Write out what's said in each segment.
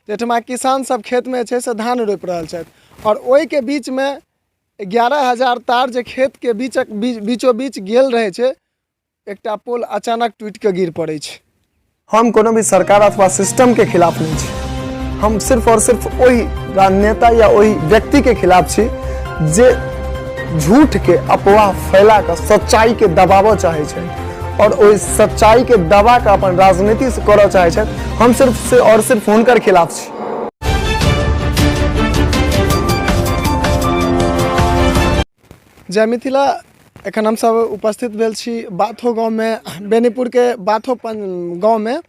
जेठमा किसान सब खेत में से धान रोपि रहल छथि और ओहि के बीच में 11,000 तार जे खेत के बीचों बीच गेल रहे छे, एकटा पोल अचानक टूट के गिर पड़े छे। हम कोनो भी सरकार अथवा सिस्टम के खिलाफ नहीं छी, हम सिर्फ और सिर्फ वही राजनेता या वही व्यक्ति के खिलाफ छी जे झूठ के अफवाह फैला कर सच्चाई के दबाव चाहे छे और वही सच्चाई के दबा के अपन राजनीति से करऽ चाहे छे। हम सिर्फ से और सिर्फ हुनकर खिलाफ छी। जय मिथिला, एखन हम सब उपस्थित भेल छी बाथो गाँव में, बेनीपुर के बाथो गाँव में।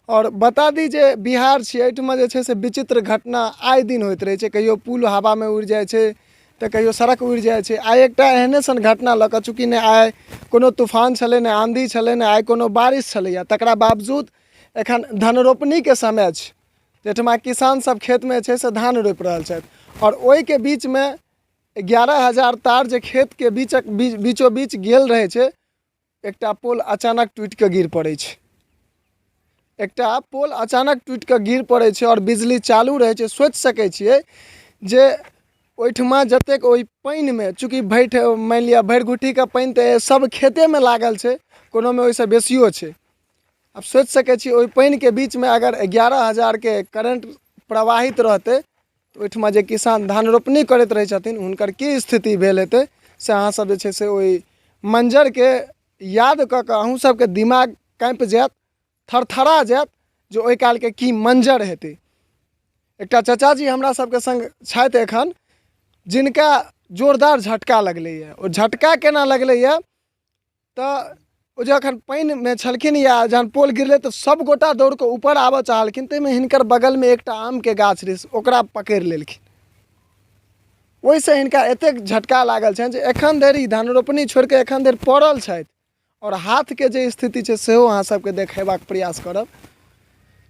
और बता दी जे बिहार छी, एहिठमा जे छै से विचित्र घटना आए दिन होइत रहे छै। कहियो पुल हवा में उड़ि जाए छै तो कहियो सड़क उड़ि जाए छै। आइ एकटा एहने सन घटना लऽ कऽ, चूँकि नहि आइ कोनो तूफान छलै, नहि आंधी छलै, नहि आइ कोनो बारिश छलैया, तकरा बावजूद एखन धन रोपनी के समय छै। जेठमा किसान सब खेत में छै से धान रोपि रहल छथि और ओहि के बीच में 11,000 तार जे खेत के बीचों बीच गेल रहे छे, एकटा पोल अचानक टूट के गिर पड़े छे। एकटा पोल अचानक टूट के गिर पड़े छे और बिजली चालू रहे छे। सोचि सकै छियै जे ओहिठमा जतेक ओहि पानि में, चूँकि मान लिअ भरि घुट्टी के पानि तऽ सब खेते में लागल छै, कोनो में ओहिसँ बेसियो छै। अब सोचि सकै छी ओहि पानि के बीच में अगर 11,000 के करंट प्रवाहित रहते तो ओहिठमा जे किसान धान रोपनी करैत रहै छथिन, हुनकर की स्थिति भेल हेतै से अहाँ सब जे छै से ओहि मंजर के याद कऽ कऽ अहूँ सबके दिमाग काँपि जायत, थरथरा जायत जो ओहि काल के की मंजर हेतै। एकटा चाचा जी हमरा सबके संग छथि एखन, जिनका जोरदार झटका लगलैए। ओ झटका केना लगलैए तऽ ओ जखन पानि में छलखिन या जहन पोल गिरलै तऽ सब गोटा दौड़ कऽ ऊपर आबऽ चाहलखिन, ताहिमे हिनकर बगल में एकटा आम के गाछ रहै, ओकरा पकड़ि लेलखिन। ओहिसँ हिनका एतेक झटका लागल छनि जे एखन धरि धान रोपनी छोड़ि कऽ एखन धरि पड़ल छथि और हाथ के जे स्थिति छै सेहो अहाँ सबके देखेबाक प्रयास करब।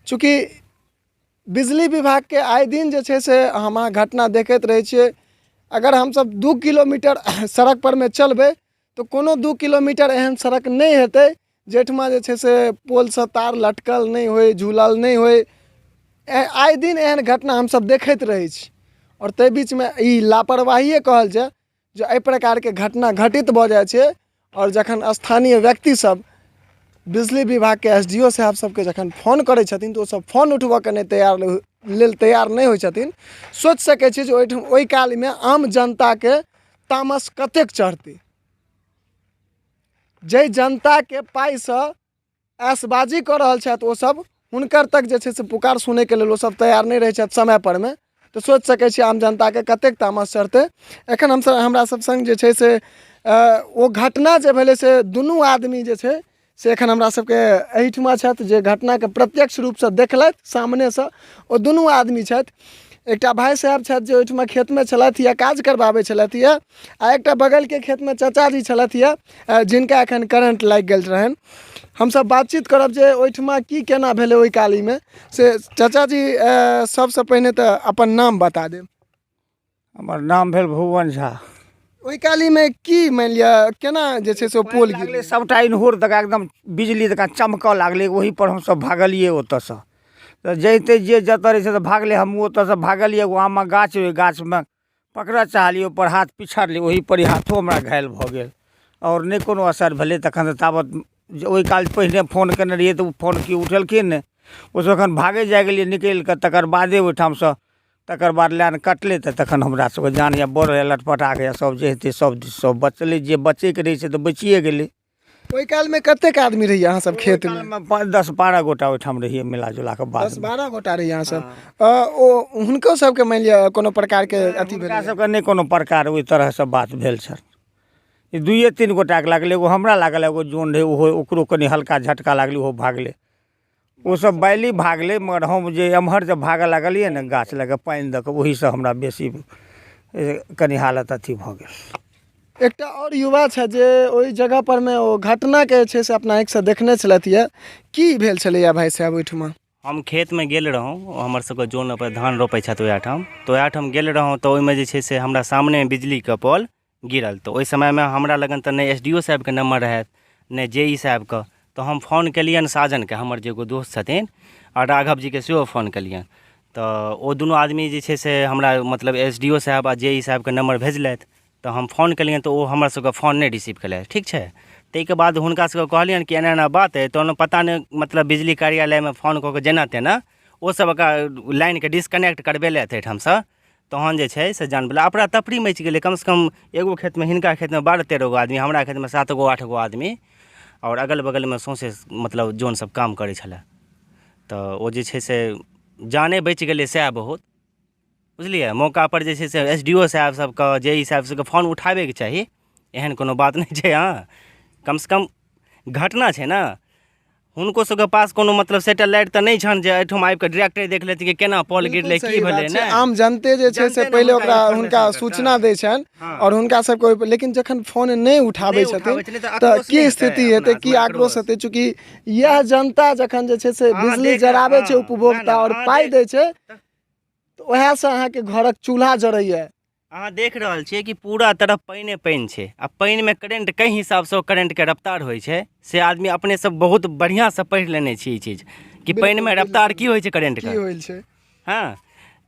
चूँकि बिजली विभाग के आए दिन जे छै से हम अहाँ घटना देखैत रहै छियै। अगर हमसब 2 किलोमीटर सड़क पर में चलबै तो कोनो 2 किलोमीटर एहन सड़क नहीं हेतै जेठमा जे छै से पोल से तार लटकल नहीं होय, झूलल नहीं होय। आए दिन एहन घटना हमसब देखैत रहै छी और ताहि बीच में ई लापरवाहिए कहल जाए जो एहि प्रकार के घटना घटित भऽ जाइ छै। और जखन स्थानीय व्यक्ति सब बिजली विभाग के SDO साहब सबके जखन फोन करै छथिन तो सब फोन उठबऽ के नहीं तैयार नहीं होइ छथिन। सोचि सकै छी जे ओहि काल में आम जनता के तामस कतेक चढ़तै। जे जनता के पाई से ऐशबाजी कऽ रहल छथि ओ सब, हुनकर तक जे छै से पुकार सुनै के लेल ओ सब तैयार नहीं रहै छथि समय पर में। तो सोचि सकै छी आम जनता के कतेक तामस चढ़तै। एखन हमरा सब संग जे छै से ओ घटना जे भेलै से दुनू आदमी जे छै से एखन हमरा सबके एहिठमा छथि जे घटना के प्रत्यक्ष रूप से देखलथि सामने से। ओ दुनू आदमी छथि, एकटा भाई साहब छथि जे ओहिठमा खेत में छलथि या काज करबाबै छलथि या, आ एकटा बगल के खेत में चाचा जी छलथि या जिनका एखन करंट लागि गेल रहनि। हम सब बातचीत करब जे ओहिठमा की केना भेलै ओहि काली में से। चाचा जी सबसे पहिने तो अपन नाम बता देब। हमर नाम भेल भुवन झा। ओहि काली में की मान लिअ केना जे छै से पोल गिरलै, सबटा इनहुर तक एकदम बिजली तक चमकऽ लागलै। वही पर हम सब भागलिए ओतऽसँ। तऽ जैते जे जतऽ रहै छै तऽ भागलै, हमहूँ ओतऽसँ भागलिए। एगो आमक गाछ, ओहि गाछमे पकड़ऽ चाहलिए, ओहिपर हाथ पिछड़लै, ओही पर हाथो हमरा घायल भऽ गेल और नहि कोनो असर भेलै। तखन ताबत ओहि काल पहिने फोन केने रहिए तऽ ओ फोन की उठेलखिन नहि। ओसब एखन भागे जाइ गेलिए निकलि कऽ, तकर बादे ओहिठामसँ तकर बाद लाइन कटलै तऽ तखन हमरा सबके जान या बड़ लटपटा गया। सब जे हेतै सब बचलै, जे बचैके रहै छै तऽ बचिए गेलै। ओहि काल में कतेक आदमी रहिए अहाँ सब खेत में? 10-12 गोटा ओहिठाम रहिए मिला जुला के। 10-12 गोटा रहिए अहाँ सब। ओ हुनको सबके मान लिअ कोनो प्रकार के अथी भेलै? हुनका सबके नहि कोनो प्रकार ओहि तरह से बात भेल छल। ई 2-3 गोटा के लागलै। एगो हमरा लागल, एगो जोन रहै ओहो, ओकरो कनि हल्का झटका लागलै, ओहो भागलै। वो सब बैली भागलै, मगर हम जे एम्हर जब भागऽ लागलिए ने गाछ लगे पानि दऽ कऽ, ओहीसँ हमरा बेसी कनि हालत अथी भऽ गेल। एकटा और युवा छै जे ओहि जगह पर में ओ घटना के छै से अपना आँखि से देखने छलथि है। की भेल छलैया भाई साहब ओहिठमा? हम खेत में गेल रहूँ, हमर सबके जोन पर धान रोपै छथि ओहिठाम। तऽ ओहिठाम गेल रहूँ तऽ ओहिमे जे छै से हमरा सामने बिजली के पोल गिरल। तऽ ओहि समय में हमरा लगन तऽ नहि SDO साहब के नंबर रहत, नहि JE साहब के। तो हम फोन केलियनि साजन के, हमर जे एगो दोस्त छथिन, और राघव जी के सेहो फोन केलियनि। तऽ ओ दुनू आदमी जे छै से हमरा मतलब SDO साहब आ JE साहबके नम्बर भेजलथि, तऽ हम फ़ोन केलियनि तऽ ओ हमर सबके फ़ोन नहि रिसीव केलथि। ठीक छै, ताहिके बाद हुनका सबके कहलियनि कि एना एना बात अइ, तहन पता नहि मतलब बिजली कार्यालयमे फ़ोन कऽ के जेना तेना ओ सब लाइनके डिस्कनेक्ट करबेलथि एहिठामसँ। तहन जे छै से जान बला अपना तफरी मचि गेलै। कमसँ कम एगो खेतमे, हिनका खेतमे 12-13 गो आदमी, हमरा खेतमे 7 गो 8 गो आदमी, आओर अगल बगलमे सौँसे मतलब जौन सब काम करै छलै। तऽ ओ जे छै से जाने बचि गेलै, सएह बहुत बुझलियै। मौकापर जे छै से SDO साहब सबके, JE साहब सबके फ़ोन उठाबैके चाही, एहन कोनो बात नहि छै। हाँ, कमसँ कम घटना छै ने, हुनको सबके पास कोनो मतलब सैटेलाइट तऽ नहि छनि जे एहिठाम आबि कऽ डायरेक्टे देख लेथिन कि केना पोल गिरलै, की भेलै। छै, आम जनते जे छै से पहिले ओकरा हुनका सूचना दै छनि और हुनका सबके, लेकिन जखन फोन नहि उठाबै छथिन तऽ की स्थिति हेतै, की आक्रोश हेतै। चूँकि यह जनता जखन जे छै से बिजली जराबै छै उपभोक्ता और पाइ दै छै, तऽ ओएहसँ अहाँके घरक चूल्हा जरैया। अहाँ देख रहल छियै कि पूरा तरफ पानिए पानि छै, आ पानिमे करेंट कई हिसाबसँ करेंटके रफ्तार होइ छै से आदमी अपने सब बहुत बढ़िआँसँ पढ़ि लेने छी ई चीज कि पानिमे रफ्तार की होइ छै करेंटके। की होइ छै। हाँ,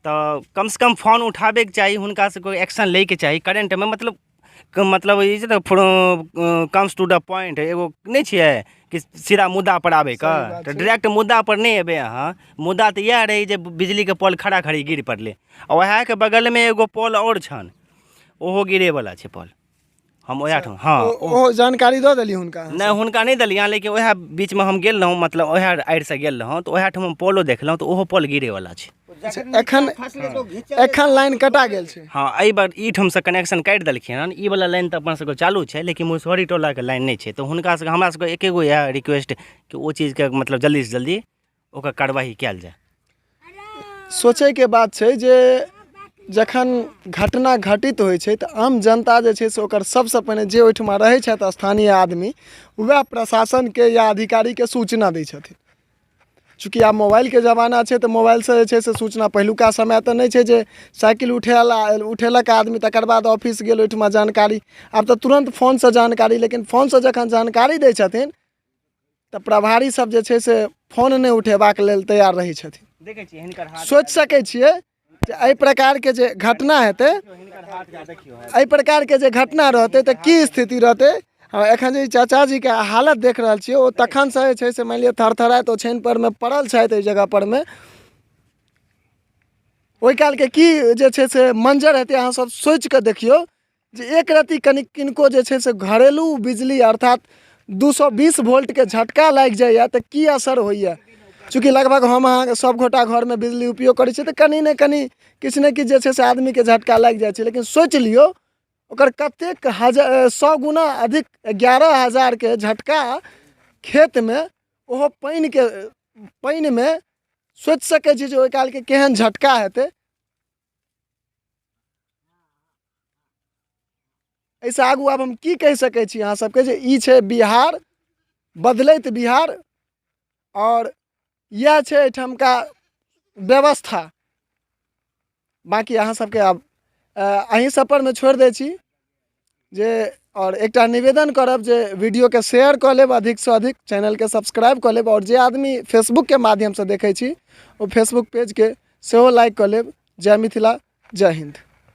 तऽ कमसँ कम फोन उठाबैके चाही, हुनका सबके एक्शन लैके चाही करेंटमे। मतलब ई छै ने, कम्स टू द पॉइंट, एगो नहि छियै कि सीधा मुद्दा पर आबैके। तऽ डायरेक्ट मुद्दा पर नहि एबै अहाँ। मुद्दा तऽ इएह रहै जे बिजलीके पोल खड़ा खड़ी गिर पड़लै, आ ओएहके बगलमे एगो पोल और छनि, ओहो गिरेवला छै पोल। हम ओएह ठाम, हाँ, ओ जानकारी दऽ देलियै हुनका। नहीं हुनका नहीं दलिया, लेकिन ओएह बीचमे हम गेल रहूँ, मतलब ओएह आड़िसँ गेल रहूँ, तऽ ओएह ठाम हम पोलो देखलहुँ, तऽ ओहो पोल गिरेवला छै। एखन लाइन कटा गेल छै। हाँ, एहि बार ई ठामसँ कनेक्शन काटि देलखिन हन। ई वाला लाइन तऽ अपन सबके चालू छै, लेकिन मुसहरी टोलाके लाइन नहीं छै। तऽ हुनका सबके, हमरा सबके एकेगो इएह रिक्वेस्ट कि ओ चीजके मतलब जल्दीसँ जल्दी ओकर कार्रवाई कयल जाय। सोचैके बात छै जे जखन घटना घटित होइ छै तऽ आम जनता जे छै से ओकर सबसँ पहिने जे ओहिठमा रहै छथि स्थानीय आदमी, वएह प्रशासनके या अधिकारीके सूचना दै छथिन। चूँकि आब मोबाइलके ज़माना छै तऽ मोबाइलसँ जे छै से सूचना, पहिलुका समय तऽ नहि छै जे साइकिल उठेलक आदमी तकर बाद ऑफिस गेल ओहिठमा जानकारी। आब तऽ तुरंत फोनसँ जानकारी, लेकिन फोनसँ जखन जानकारी दै छथिन तऽ प्रभारी सब जे छै से फोन नहि उठेबाक लेल तैयार रहै छथिन। सोचि सकै छियै जे एहि प्रकारके जे घटना हेतै, एहि प्रकारके जे घटना रहतै तऽ की स्थिति रहतै। एखन जे चाचा जीके हालत देख रहल छियै, ओ तखनसँ जे छै से मानि लिअ थरथराइत ओछैन परमे पड़ल छथि एहि जगह परमे। ओहि कालके की जे छै से मंजर हेतै, अहाँ सब सोचि कऽ देखियौ जे एक रत्ती कनि किनको जे छै से घरेलू बिजली अर्थात 220 वोल्टके झटका लागि जाइए तऽ की असर होइए। चूँकि लगभग हम अहाँ सब गोटा घरमे बिजली उपयोग करै छी, तऽ कनि ने कनि किछु ने किछु जे छै से आदमीके झटका लागि जाइ छै। लेकिन सोचि लियौ ओकर कतेक 100 गुना अधिक, 11,000 झटका खेतमे, ओहो पानिमे। सोचि सकै छी जे ओहि कालके केहन झटका हेतै। एहिसँ आगू आब हम की कहि सकै छी अहाँ सबके, जे ई छै बिहार, बदलैत बिहार, और यह छै एहिठामका व्यवस्था। बाकी अहाँ सबके आब अहीं सब परमे छोड़ि दै छी जे, और एकटा निवेदन करब जे वीडियोके शेयर कऽ लेब अधिकसँ अधिक, चैनलके सब्सक्राइब कऽ लेब, और जे आदमी फेसबुकके माध्यमसँ देखै छी ओ फेसबुक पेजके सेहो लाइक कऽ लेब। जय मिथिला, जय हिंद।